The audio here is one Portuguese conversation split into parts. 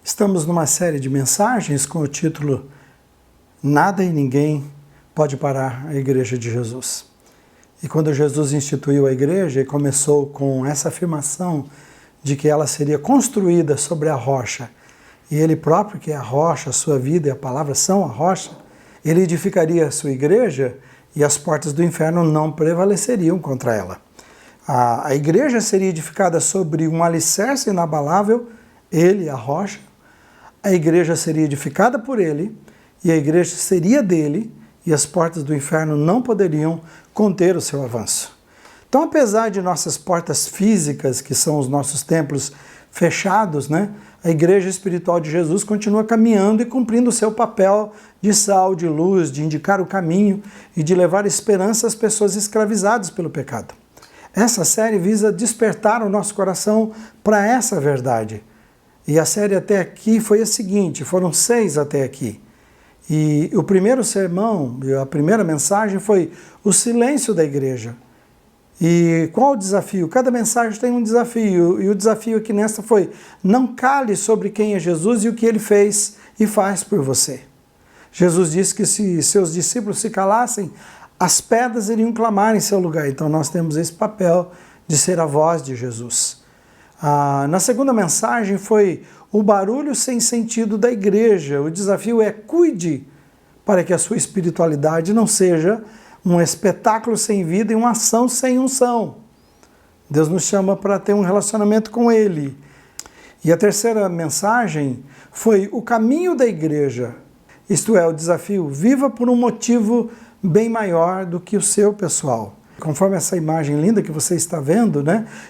Estamos numa série de mensagens com o título Nada e Ninguém Pode Parar a Igreja de Jesus. E quando Jesus instituiu a igreja e começou com essa afirmação de que ela seria construída sobre a rocha, e Ele próprio, que é a rocha, a sua vida e a palavra são a rocha, Ele edificaria a sua igreja e as portas do inferno não prevaleceriam contra ela. A igreja seria edificada sobre um alicerce inabalável, Ele, a rocha. A igreja seria edificada por Ele, e a igreja seria dele, e as portas do inferno não poderiam conter o seu avanço. Então, apesar de nossas portas físicas, que são os nossos templos fechados, a igreja espiritual de Jesus continua caminhando e cumprindo o seu papel de sal, de luz, de indicar o caminho e de levar esperança às pessoas escravizadas pelo pecado. Essa série visa despertar o nosso coração para essa verdade. E a série até aqui foi a seguinte, foram 6 até aqui. E o primeiro sermão, a primeira mensagem foi o silêncio da igreja. E qual o desafio? Cada mensagem tem um desafio, e o desafio aqui nesta foi: não cale sobre quem é Jesus e o que ele fez e faz por você. Jesus disse que se seus discípulos se calassem, as pedras iriam clamar em seu lugar. Então nós temos esse papel de ser a voz de Jesus. Na segunda mensagem foi o barulho sem sentido da igreja. O desafio é: cuide para que a sua espiritualidade não seja um espetáculo sem vida e uma ação sem unção. Deus nos chama para ter um relacionamento com Ele. E a terceira mensagem foi o caminho da igreja. Isto é, o desafio: viva por um motivo bem maior do que o seu pessoal. Conforme essa imagem linda que você está vendo,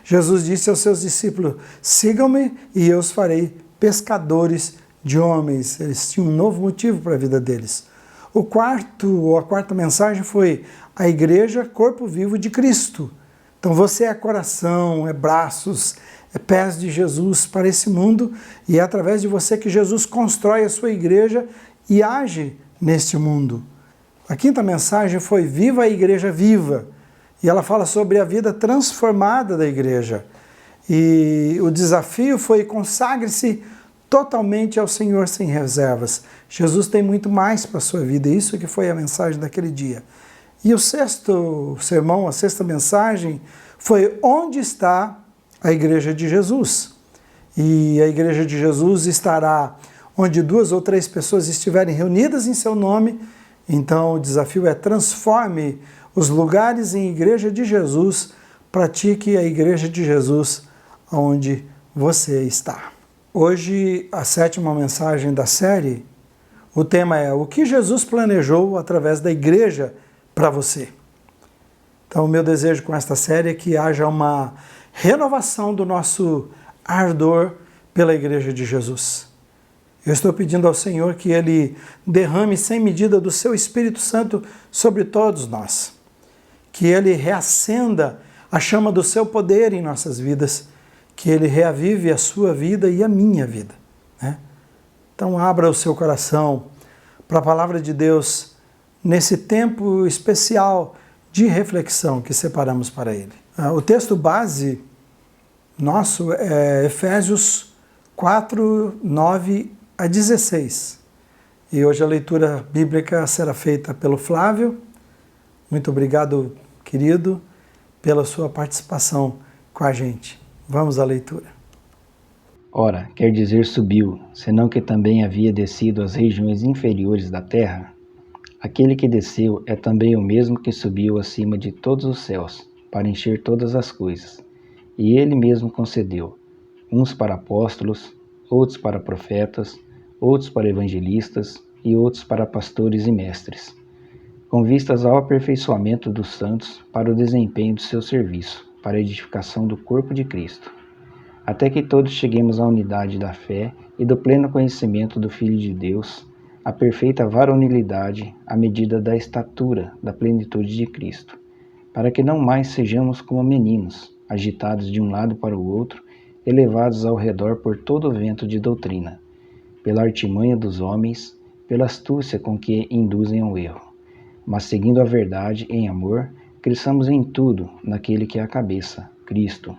Jesus disse aos seus discípulos: sigam-me e eu os farei pescadores de homens. Eles tinham um novo motivo para a vida deles. A quarta mensagem foi a igreja, corpo vivo de Cristo. Então você é coração, é braços, é pés de Jesus para esse mundo, e é através de você que Jesus constrói a sua igreja e age neste mundo. A quinta mensagem foi viva a igreja viva. E ela fala sobre a vida transformada da igreja. E o desafio foi: consagre-se totalmente ao Senhor sem reservas. Jesus tem muito mais para a sua vida. Isso que foi a mensagem daquele dia. E o sexto sermão, a sexta mensagem, foi: onde está a igreja de Jesus? E a igreja de Jesus estará onde 2 ou 3 pessoas estiverem reunidas em seu nome. Então o desafio é: transforme os lugares em igreja de Jesus, pratique a igreja de Jesus onde você está. Hoje, a 7ª mensagem da série, o tema é: o que Jesus planejou através da igreja para você. Então, o meu desejo com esta série é que haja uma renovação do nosso ardor pela igreja de Jesus. Eu estou pedindo ao Senhor que Ele derrame sem medida do seu Espírito Santo sobre todos nós. Que Ele reacenda a chama do seu poder em nossas vidas. Que Ele reavive a sua vida e a minha vida. Então abra o seu coração para a palavra de Deus nesse tempo especial de reflexão que separamos para Ele. O texto base nosso é Efésios 4, 9 a 16. E hoje a leitura bíblica será feita pelo Flávio. Muito obrigado, querido, pela sua participação com a gente. Vamos à leitura. Ora, quer dizer subiu, senão que também havia descido às regiões inferiores da terra? Aquele que desceu é também o mesmo que subiu acima de todos os céus, para encher todas as coisas. E ele mesmo concedeu, uns para apóstolos, outros para profetas, outros para evangelistas e outros para pastores e mestres, com vistas ao aperfeiçoamento dos santos para o desempenho do seu serviço, para a edificação do corpo de Cristo, até que todos cheguemos à unidade da fé e do pleno conhecimento do Filho de Deus, à perfeita varonilidade, à medida da estatura da plenitude de Cristo, para que não mais sejamos como meninos, agitados de um lado para o outro, elevados ao redor por todo o vento de doutrina, pela artimanha dos homens, pela astúcia com que induzem ao erro, mas seguindo a verdade em amor, cresçamos em tudo naquele que é a cabeça, Cristo,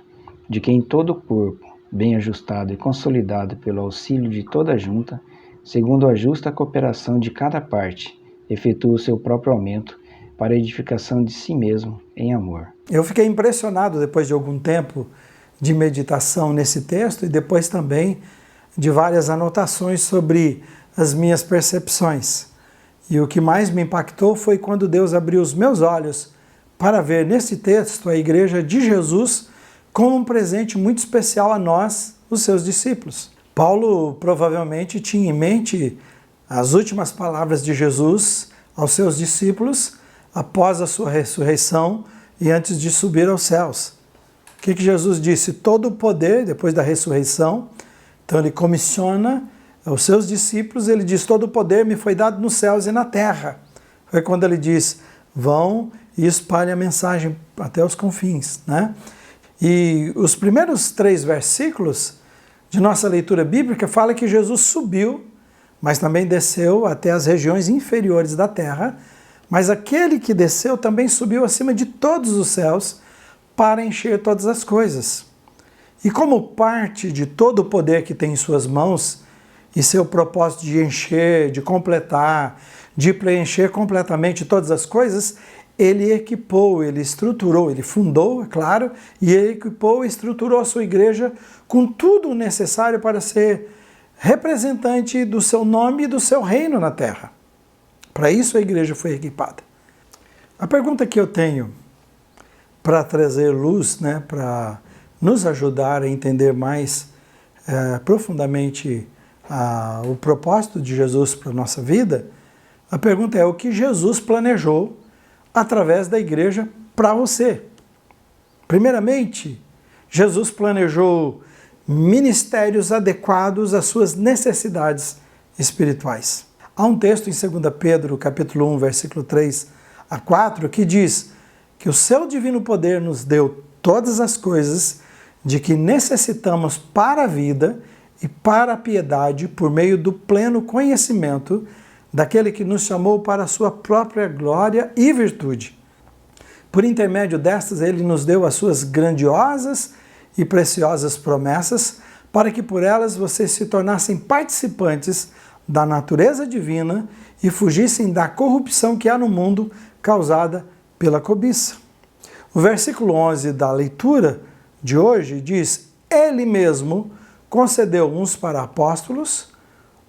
de quem todo o corpo, bem ajustado e consolidado pelo auxílio de toda a junta, segundo a justa cooperação de cada parte, efetua o seu próprio aumento para a edificação de si mesmo em amor. Eu fiquei impressionado depois de algum tempo de meditação nesse texto e depois também de várias anotações sobre as minhas percepções. E o que mais me impactou foi quando Deus abriu os meus olhos para ver nesse texto a igreja de Jesus como um presente muito especial a nós, os seus discípulos. Paulo provavelmente tinha em mente as últimas palavras de Jesus aos seus discípulos após a sua ressurreição e antes de subir aos céus. O que Jesus disse? Todo o poder, depois da ressurreição, então ele comissiona os seus discípulos, ele diz, todo o poder me foi dado nos céus e na terra. Foi quando ele diz, vão e espalhem a mensagem até os confins, né? E os primeiros 3 versículos de nossa leitura bíblica fala que Jesus subiu, mas também desceu até as regiões inferiores da terra, mas aquele que desceu também subiu acima de todos os céus para encher todas as coisas. E como parte de todo o poder que tem em suas mãos e seu propósito de encher, de completar, de preencher completamente todas as coisas, ele equipou, ele estruturou, ele fundou, é claro, e ele equipou e estruturou a sua igreja com tudo o necessário para ser representante do seu nome e do seu reino na terra. Para isso a igreja foi equipada. A pergunta que eu tenho para trazer luz, né, para nos ajudar a entender mais profundamente o propósito de Jesus para a nossa vida, a pergunta é o que Jesus planejou através da igreja para você. Primeiramente, Jesus planejou ministérios adequados às suas necessidades espirituais. Há um texto em 2 Pedro, capítulo 1, versículo 3 a 4, que diz que o seu divino poder nos deu todas as coisas de que necessitamos para a vida e para a piedade por meio do pleno conhecimento daquele que nos chamou para a sua própria glória e virtude. Por intermédio destas, ele nos deu as suas grandiosas e preciosas promessas, para que por elas vocês se tornassem participantes da natureza divina e fugissem da corrupção que há no mundo causada pela cobiça. O versículo 11 da leitura de hoje diz, ele mesmo concedeu uns para apóstolos,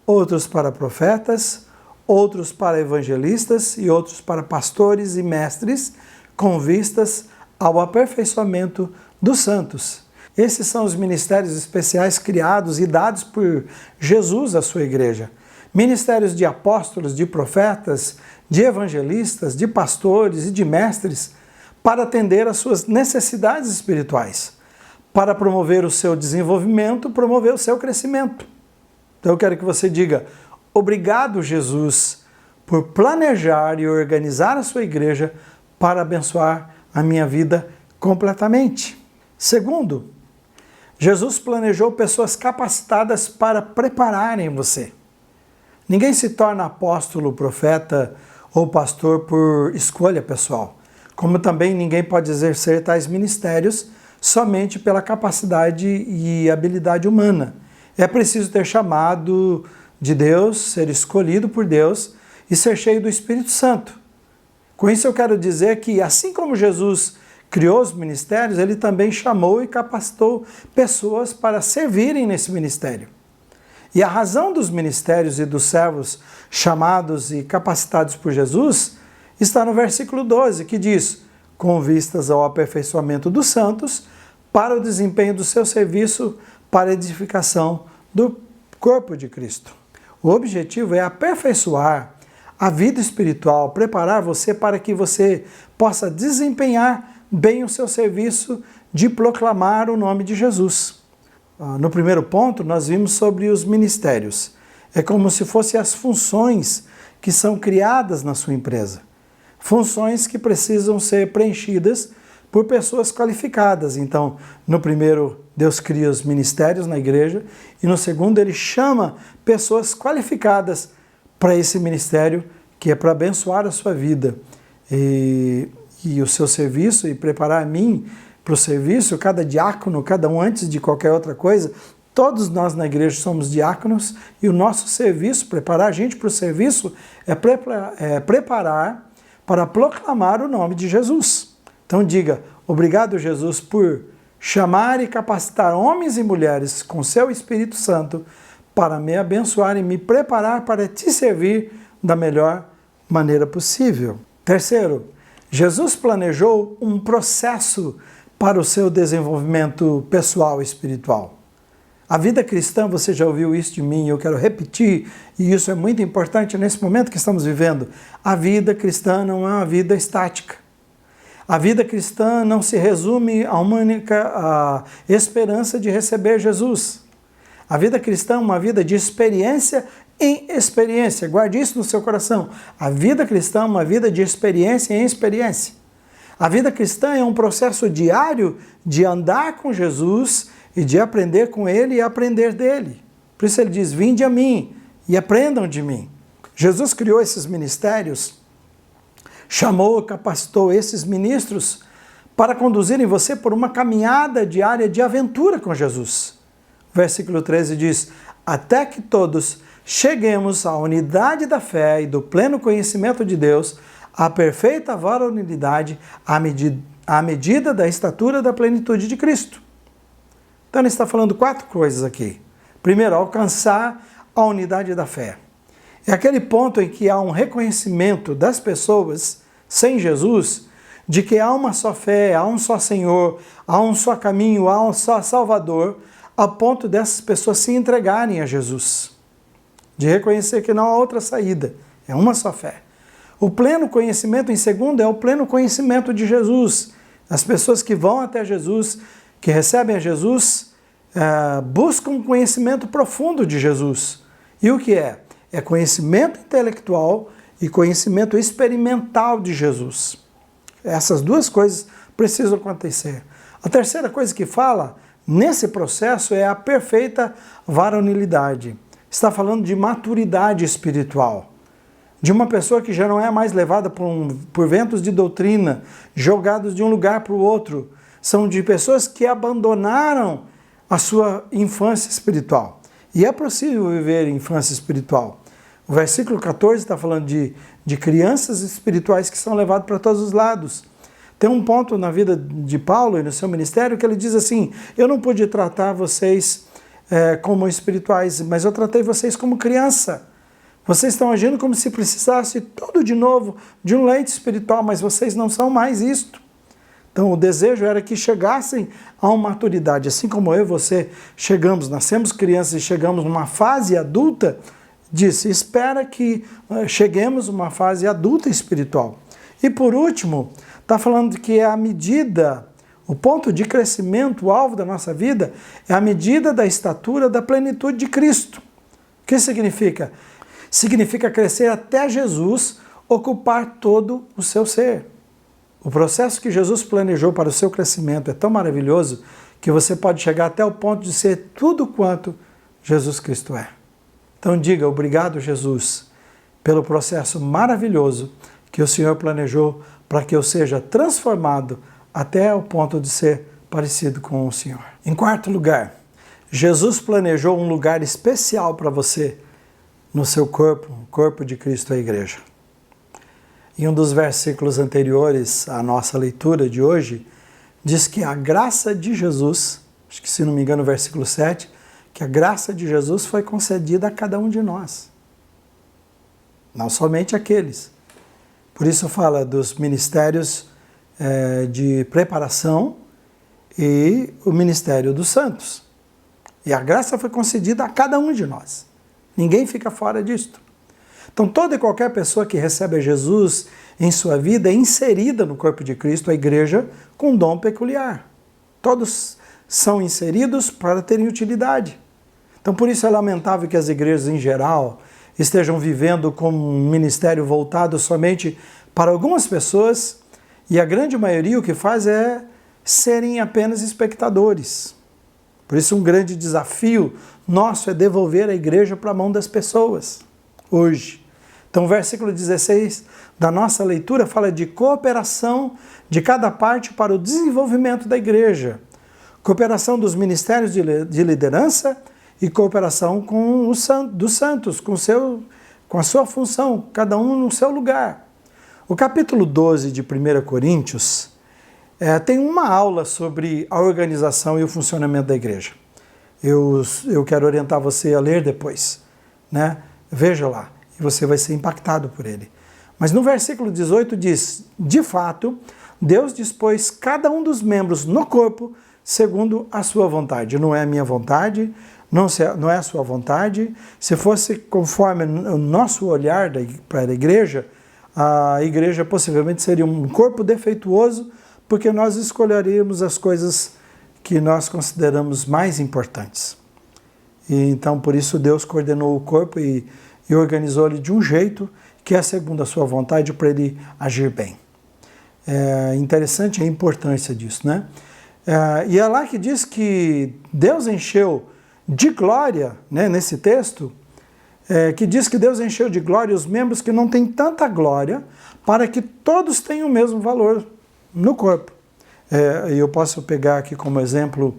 outros para profetas, outros para evangelistas e outros para pastores e mestres, com vistas ao aperfeiçoamento dos santos. Esses são os ministérios especiais criados e dados por Jesus à sua igreja. Ministérios de apóstolos, de profetas, de evangelistas, de pastores e de mestres, para atender às suas necessidades espirituais, para promover o seu desenvolvimento, promover o seu crescimento. Então eu quero que você diga, obrigado, Jesus, por planejar e organizar a sua igreja para abençoar a minha vida completamente. Segundo, Jesus planejou pessoas capacitadas para prepararem você. Ninguém se torna apóstolo, profeta ou pastor por escolha pessoal, como também ninguém pode exercer tais ministérios somente pela capacidade e habilidade humana. É preciso ter chamado de Deus, ser escolhido por Deus e ser cheio do Espírito Santo. Com isso eu quero dizer que, assim como Jesus criou os ministérios, ele também chamou e capacitou pessoas para servirem nesse ministério. E a razão dos ministérios e dos servos chamados e capacitados por Jesus está no versículo 12, que diz, com vistas ao aperfeiçoamento dos santos, para o desempenho do seu serviço, para a edificação do corpo de Cristo. O objetivo é aperfeiçoar a vida espiritual, preparar você para que você possa desempenhar bem o seu serviço de proclamar o nome de Jesus. No primeiro ponto, nós vimos sobre os ministérios. É como se fossem as funções que são criadas na sua empresa. Funções que precisam ser preenchidas por pessoas qualificadas. Então, no primeiro, Deus cria os ministérios na igreja, e no segundo, ele chama pessoas qualificadas para esse ministério, que é para abençoar a sua vida e o seu serviço, e preparar a mim para o serviço, cada diácono, cada um antes de qualquer outra coisa, todos nós na igreja somos diáconos e o nosso serviço, preparar a gente para o serviço, é preparar para proclamar o nome de Jesus. Então diga, obrigado Jesus por chamar e capacitar homens e mulheres com seu Espírito Santo para me abençoar e me preparar para te servir da melhor maneira possível. Terceiro, Jesus planejou um processo para o seu desenvolvimento pessoal e espiritual. A vida cristã, você já ouviu isso de mim, eu quero repetir, e isso é muito importante nesse momento que estamos vivendo. A vida cristã não é uma vida estática. A vida cristã não se resume a uma única esperança de receber Jesus. A vida cristã é uma vida de experiência em experiência. Guarde isso no seu coração. A vida cristã é uma vida de experiência em experiência. A vida cristã é um processo diário de andar com Jesus e de aprender com Ele e aprender dele. Por isso ele diz, vinde a mim e aprendam de mim. Jesus criou esses ministérios, chamou e capacitou esses ministros para conduzirem você por uma caminhada diária de aventura com Jesus. Versículo 13 diz, até que todos cheguemos à unidade da fé e do pleno conhecimento de Deus, à perfeita varonilidade, à medida da estatura da plenitude de Cristo. Então ele está falando 4 coisas aqui. Primeiro, alcançar a unidade da fé. É aquele ponto em que há um reconhecimento das pessoas sem Jesus, de que há uma só fé, há um só Senhor, há um só caminho, há um só Salvador, a ponto dessas pessoas se entregarem a Jesus. De reconhecer que não há outra saída, é uma só fé. O pleno conhecimento, em segundo, é o pleno conhecimento de Jesus. As pessoas que vão até Jesus, que recebem a Jesus, buscam um conhecimento profundo de Jesus. E o que é? É conhecimento intelectual e conhecimento experimental de Jesus. Essas 2 coisas precisam acontecer. A terceira coisa que fala nesse processo é a perfeita varonilidade. Está falando de maturidade espiritual. De uma pessoa que já não é mais levada por ventos de doutrina, jogados de um lugar para o outro. São de pessoas que abandonaram a sua infância espiritual. E é possível viver infância espiritual. O versículo 14 está falando de crianças espirituais que são levadas para todos os lados. Tem um ponto na vida de Paulo e no seu ministério que ele diz assim, eu não pude tratar vocês como espirituais, mas eu tratei vocês como criança. Vocês estão agindo como se precisasse tudo de novo de um leite espiritual, mas vocês não são mais isto. Então o desejo era que chegassem a uma maturidade, assim como eu e você chegamos, nascemos crianças e chegamos numa fase adulta, disse, espera que cheguemos a uma fase adulta espiritual. E por último, está falando que é a medida, o ponto de crescimento, o alvo da nossa vida, é a medida da estatura da plenitude de Cristo. O que significa? Significa crescer até Jesus ocupar todo o seu ser. O processo que Jesus planejou para o seu crescimento é tão maravilhoso que você pode chegar até o ponto de ser tudo quanto Jesus Cristo é. Então diga, obrigado Jesus, pelo processo maravilhoso que o Senhor planejou para que eu seja transformado até o ponto de ser parecido com o Senhor. Em quarto lugar, Jesus planejou um lugar especial para você no seu corpo, o corpo de Cristo, a igreja. Em um dos versículos anteriores à nossa leitura de hoje, diz que a graça de Jesus, acho que se não me engano o versículo 7, que a graça de Jesus foi concedida a cada um de nós. Não somente aqueles. Por isso fala dos ministérios de preparação e o ministério dos santos. E a graça foi concedida a cada um de nós. Ninguém fica fora disto. Então toda e qualquer pessoa que recebe a Jesus em sua vida é inserida no corpo de Cristo, a igreja, com um dom peculiar. Todos são inseridos para terem utilidade. Então por isso é lamentável que as igrejas em geral estejam vivendo como um ministério voltado somente para algumas pessoas e a grande maioria o que faz é serem apenas espectadores. Por isso um grande desafio nosso é devolver a igreja para a mão das pessoas, hoje. Então o versículo 16 da nossa leitura fala de cooperação de cada parte para o desenvolvimento da igreja. Cooperação dos ministérios de liderança e cooperação com dos santos, com a sua função, cada um no seu lugar. O capítulo 12 de 1 Coríntios tem uma aula sobre a organização e o funcionamento da igreja. Eu quero orientar você a ler depois, né? Veja lá, e você vai ser impactado por ele. Mas no versículo 18 diz, de fato, Deus dispôs cada um dos membros no corpo segundo a sua vontade. Não é a minha vontade, não é a sua vontade. Se fosse conforme o nosso olhar para a igreja possivelmente seria um corpo defeituoso, porque nós escolheríamos as coisas que nós consideramos mais importantes. E então, por isso, Deus coordenou o corpo e organizou ele de um jeito que é segundo a sua vontade para ele agir bem. É interessante a importância disso, né? E é lá que diz que Deus encheu de glória, né, nesse texto, que diz que Deus encheu de glória os membros que não têm tanta glória, para que todos tenham o mesmo valor no corpo. Eu posso pegar aqui como exemplo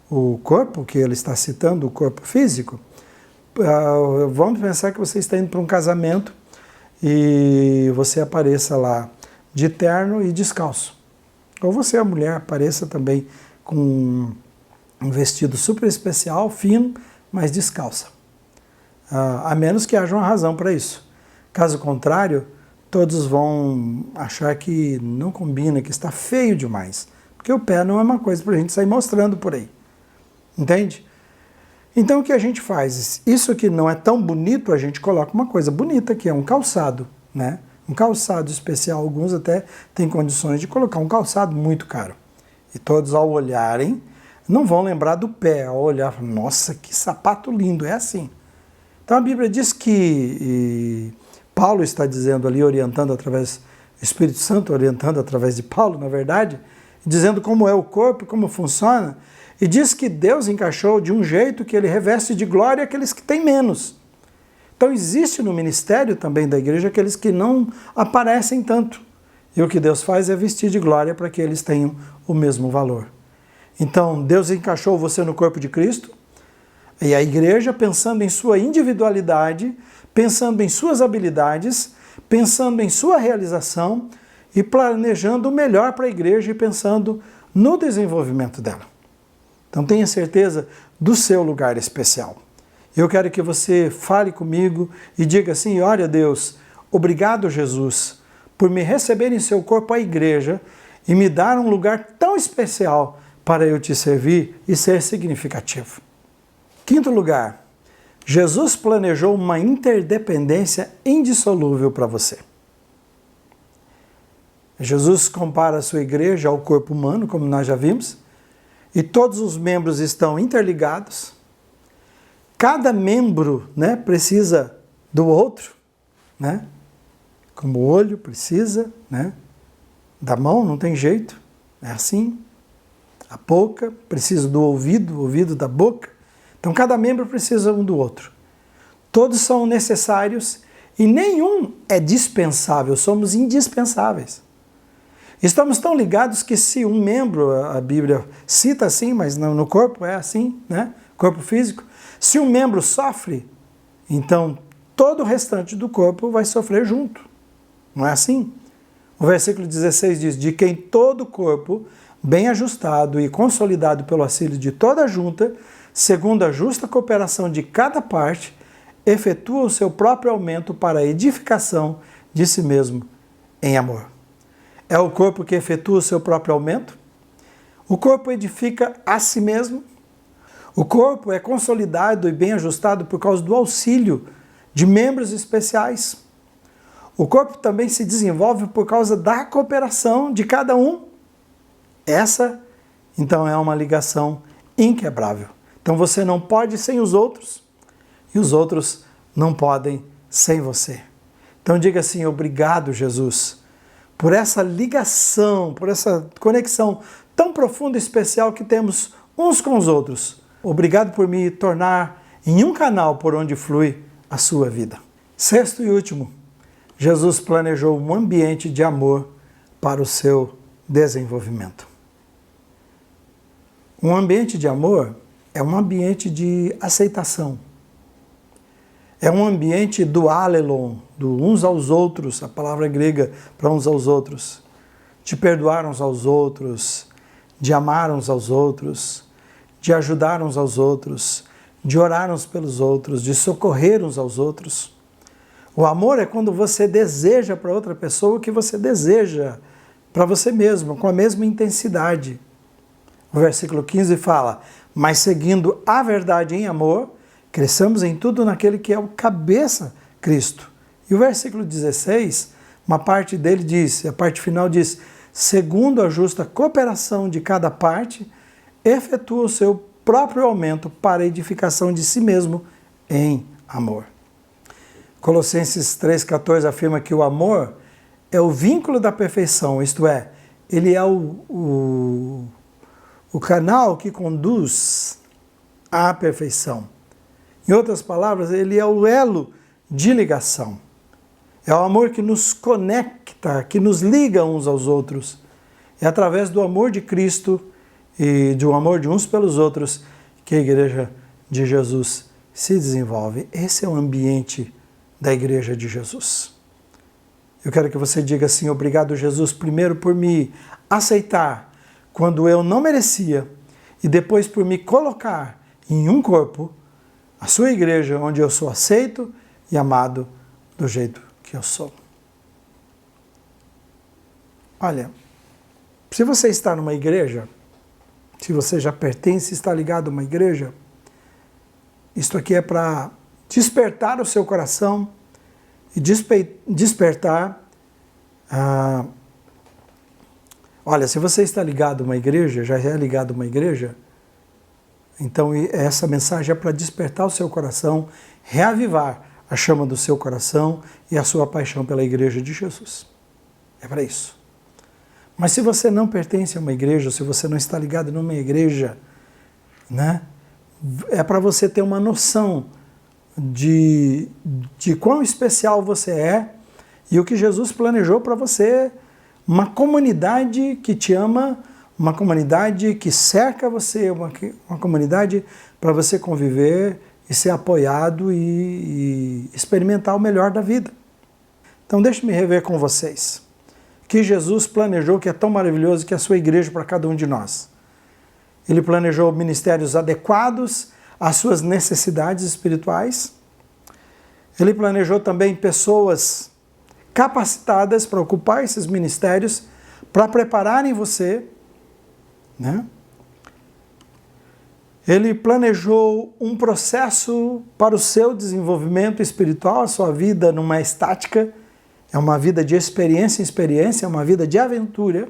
o corpo, que ele está citando, o corpo físico. Vamos pensar que você está indo para um casamento e você apareça lá de terno e descalço. Ou você, a mulher, apareça também com um vestido super especial, fino, mas descalça. A menos que haja uma razão para isso. Caso contrário, todos vão achar que não combina, que está feio demais. Porque o pé não é uma coisa para a gente sair mostrando por aí. Entende? Então o que a gente faz? Isso que não é tão bonito, a gente coloca uma coisa bonita, que é um calçado, né? Um calçado especial. Alguns até têm condições de colocar um calçado muito caro. E todos, ao olharem, não vão lembrar do pé. Ao olhar, nossa, que sapato lindo, é assim. Então a Bíblia diz que Paulo está dizendo ali, orientando através do Espírito Santo, orientando através de Paulo, na verdade, dizendo como é o corpo, como funciona, e diz que Deus encaixou de um jeito que ele reveste de glória aqueles que têm menos. Então existe no ministério também da igreja aqueles que não aparecem tanto. E o que Deus faz é vestir de glória para que eles tenham o mesmo valor. Então Deus encaixou você no corpo de Cristo, e a igreja, pensando em sua individualidade, pensando em suas habilidades, pensando em sua realização e planejando o melhor para a igreja e pensando no desenvolvimento dela. Então tenha certeza do seu lugar especial. Eu quero que você fale comigo e diga assim: olha Deus, obrigado Jesus, por me receber em seu corpo a igreja e me dar um lugar tão especial para eu te servir e ser significativo. Quinto lugar, Jesus planejou uma interdependência indissolúvel para você. Jesus compara a sua igreja ao corpo humano, como nós já vimos, e todos os membros estão interligados. Cada membro, né, precisa do outro, né? Como o olho precisa, né, da mão, não tem jeito, é assim. A boca precisa do ouvido, o ouvido da boca. Então cada membro precisa um do outro. Todos são necessários e nenhum é dispensável, somos indispensáveis. Estamos tão ligados que se um membro, a Bíblia cita assim, mas no corpo é assim, né? Corpo físico. Se um membro sofre, então todo o restante do corpo vai sofrer junto. Não é assim? O versículo 16 diz: de quem todo o corpo, bem ajustado e consolidado pelo auxílio de toda a junta, segundo a justa cooperação de cada parte, efetua o seu próprio aumento para a edificação de si mesmo em amor. É o corpo que efetua o seu próprio aumento. O corpo edifica a si mesmo. O corpo é consolidado e bem ajustado por causa do auxílio de membros especiais. O corpo também se desenvolve por causa da cooperação de cada um. Essa, então, é uma ligação inquebrável. Então você não pode sem os outros e os outros não podem sem você. Então diga assim: obrigado, Jesus, por essa ligação, por essa conexão tão profunda e especial que temos uns com os outros. Obrigado por me tornar em um canal por onde flui a sua vida. Sexto e último, Jesus planejou um ambiente de amor para o seu desenvolvimento. Um ambiente de amor é um ambiente de aceitação. É um ambiente do allelon, do uns aos outros, a palavra grega para uns aos outros, de perdoar uns aos outros, de amar uns aos outros, de ajudar uns aos outros, de orar uns pelos outros, de socorrer uns aos outros. O amor é quando você deseja para outra pessoa o que você deseja para você mesmo, com a mesma intensidade. O versículo 15 fala: mas seguindo a verdade em amor, cresçamos em tudo naquele que é o cabeça, Cristo. E o versículo 16, uma parte dele diz, a parte final diz: segundo a justa cooperação de cada parte, efetua o seu próprio aumento para a edificação de si mesmo em amor. Colossenses 3,14 afirma que o amor é o vínculo da perfeição, isto é, ele é o canal que conduz à perfeição. Em outras palavras, ele é o elo de ligação. É o amor que nos conecta, que nos liga uns aos outros. É através do amor de Cristo e do amor de uns pelos outros que a Igreja de Jesus se desenvolve. Esse é o ambiente da Igreja de Jesus. Eu quero que você diga assim: obrigado, Jesus, primeiro por me aceitar quando eu não merecia e depois por me colocar em um corpo, a sua igreja, onde eu sou aceito e amado do jeito que eu sou. Olha, se você está numa igreja, se você já pertence, está ligado a uma igreja, isto aqui é para despertar o seu coração e despertar. Olha, se você está ligado a uma igreja, já é ligado a uma igreja, então essa mensagem é para despertar o seu coração, reavivar a chama do seu coração e a sua paixão pela igreja de Jesus. É para isso. Mas se você não pertence a uma igreja, se você não está ligado numa igreja, né, é para você ter uma noção de quão especial você é e o que Jesus planejou para você, uma comunidade que te ama, uma comunidade que cerca você, uma comunidade para você conviver e ser apoiado e experimentar o melhor da vida. Então deixe-me rever com vocês que Jesus planejou, que é tão maravilhoso, que é a sua igreja para cada um de nós. Ele planejou ministérios adequados às suas necessidades espirituais. Ele planejou também pessoas capacitadas para ocupar esses ministérios, para prepararem você, né? Ele planejou um processo para o seu desenvolvimento espiritual, a sua vida não é estática, é uma vida de experiência em experiência, é uma vida de aventura.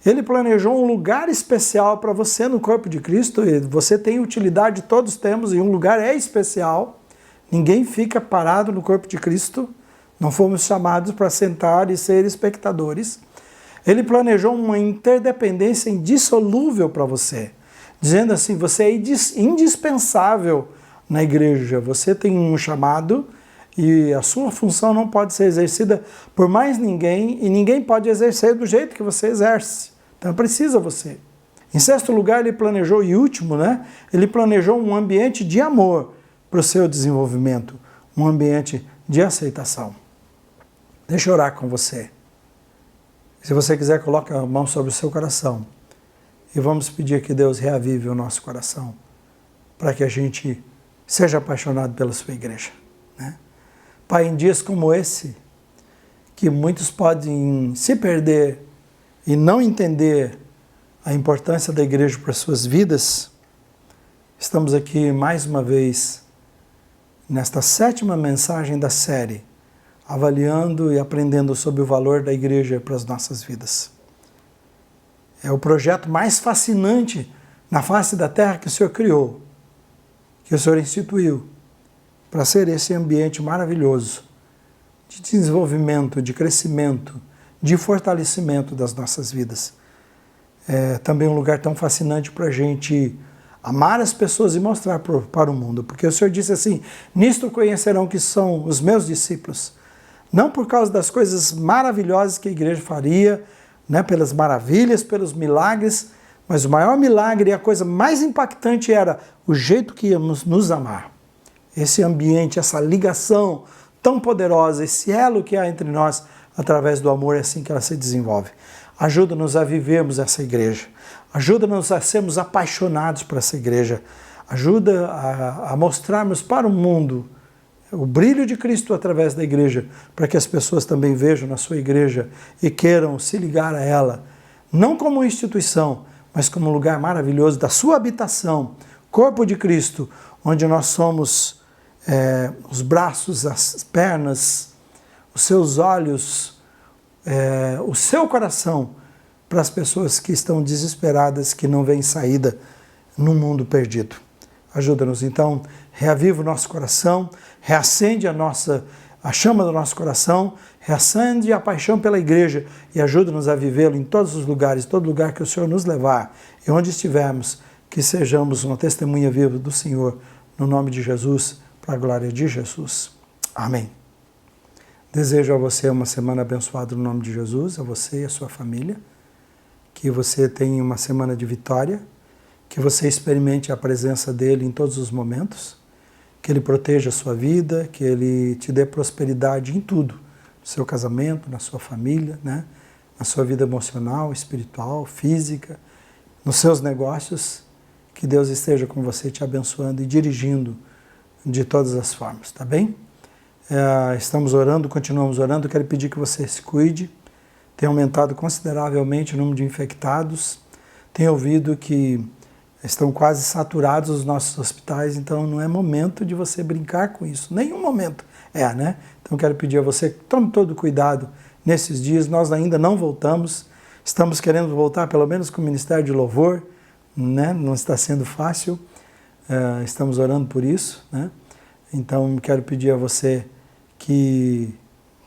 Ele planejou um lugar especial para você no corpo de Cristo, e você tem utilidade, todos temos, e um lugar é especial. Ninguém fica parado no corpo de Cristo, não fomos chamados para sentar e ser espectadores. Ele planejou uma interdependência indissolúvel para você, dizendo assim: você é indispensável na igreja, você tem um chamado e a sua função não pode ser exercida por mais ninguém e ninguém pode exercer do jeito que você exerce. Então precisa você. Em sexto lugar, ele planejou, e último, né? Ele planejou um ambiente de amor para o seu desenvolvimento, um ambiente de aceitação. Deixa eu orar com você. Se você quiser, coloque a mão sobre o seu coração e vamos pedir que Deus reavive o nosso coração para que a gente seja apaixonado pela sua igreja, né? Pai, em dias como esse, que muitos podem se perder e não entender a importância da igreja para suas vidas, estamos aqui mais uma vez nesta 7ª mensagem da série, avaliando e aprendendo sobre o valor da igreja para as nossas vidas. É o projeto mais fascinante na face da terra que o Senhor criou, que o Senhor instituiu, para ser esse ambiente maravilhoso de desenvolvimento, de crescimento, de fortalecimento das nossas vidas. É também um lugar tão fascinante para a gente amar as pessoas e mostrar para o mundo, porque o Senhor disse assim: nisto conhecerão que são os meus discípulos, Não por causa das coisas maravilhosas que a igreja faria, né, pelas maravilhas, pelos milagres, mas o maior milagre e a coisa mais impactante era o jeito que íamos nos amar. Esse ambiente, essa ligação tão poderosa, esse elo que há entre nós através do amor, é assim que ela se desenvolve. Ajuda-nos a vivermos essa igreja. Ajuda-nos a sermos apaixonados por essa igreja. Ajuda a mostrarmos para o mundo o brilho de Cristo através da igreja, para que as pessoas também vejam na sua igreja e queiram se ligar a ela, não como instituição, mas como um lugar maravilhoso da sua habitação, corpo de Cristo, onde nós somos os braços, as pernas, os seus olhos, o seu coração, para as pessoas que estão desesperadas, que não veem saída no mundo perdido. Ajuda-nos, então, reaviva o nosso coração, reacende a chama do nosso coração, reacende a paixão pela igreja e ajuda-nos a vivê-lo em todos os lugares, todo lugar que o Senhor nos levar e onde estivermos, que sejamos uma testemunha viva do Senhor, no nome de Jesus, para a glória de Jesus. Amém. Desejo a você uma semana abençoada no nome de Jesus, a você e a sua família, que você tenha uma semana de vitória, que você experimente a presença dele em todos os momentos, que ele proteja a sua vida, que ele te dê prosperidade em tudo, no seu casamento, na sua família, né? Na sua vida emocional, espiritual, física, nos seus negócios, que Deus esteja com você te abençoando e dirigindo de todas as formas, tá bem? Estamos orando, continuamos orando, quero pedir que você se cuide, tem aumentado consideravelmente o número de infectados, tem ouvido que estão quase saturados os nossos hospitais, então não é momento de você brincar com isso. Nenhum momento né? Então quero pedir a você que tome todo cuidado nesses dias. Nós ainda não voltamos, estamos querendo voltar pelo menos com o Ministério de Louvor, né? Não está sendo fácil, estamos orando por isso, né? Então quero pedir a você que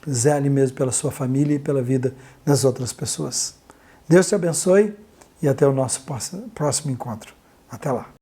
zele mesmo pela sua família e pela vida das outras pessoas. Deus te abençoe e até o nosso próximo encontro. Até lá.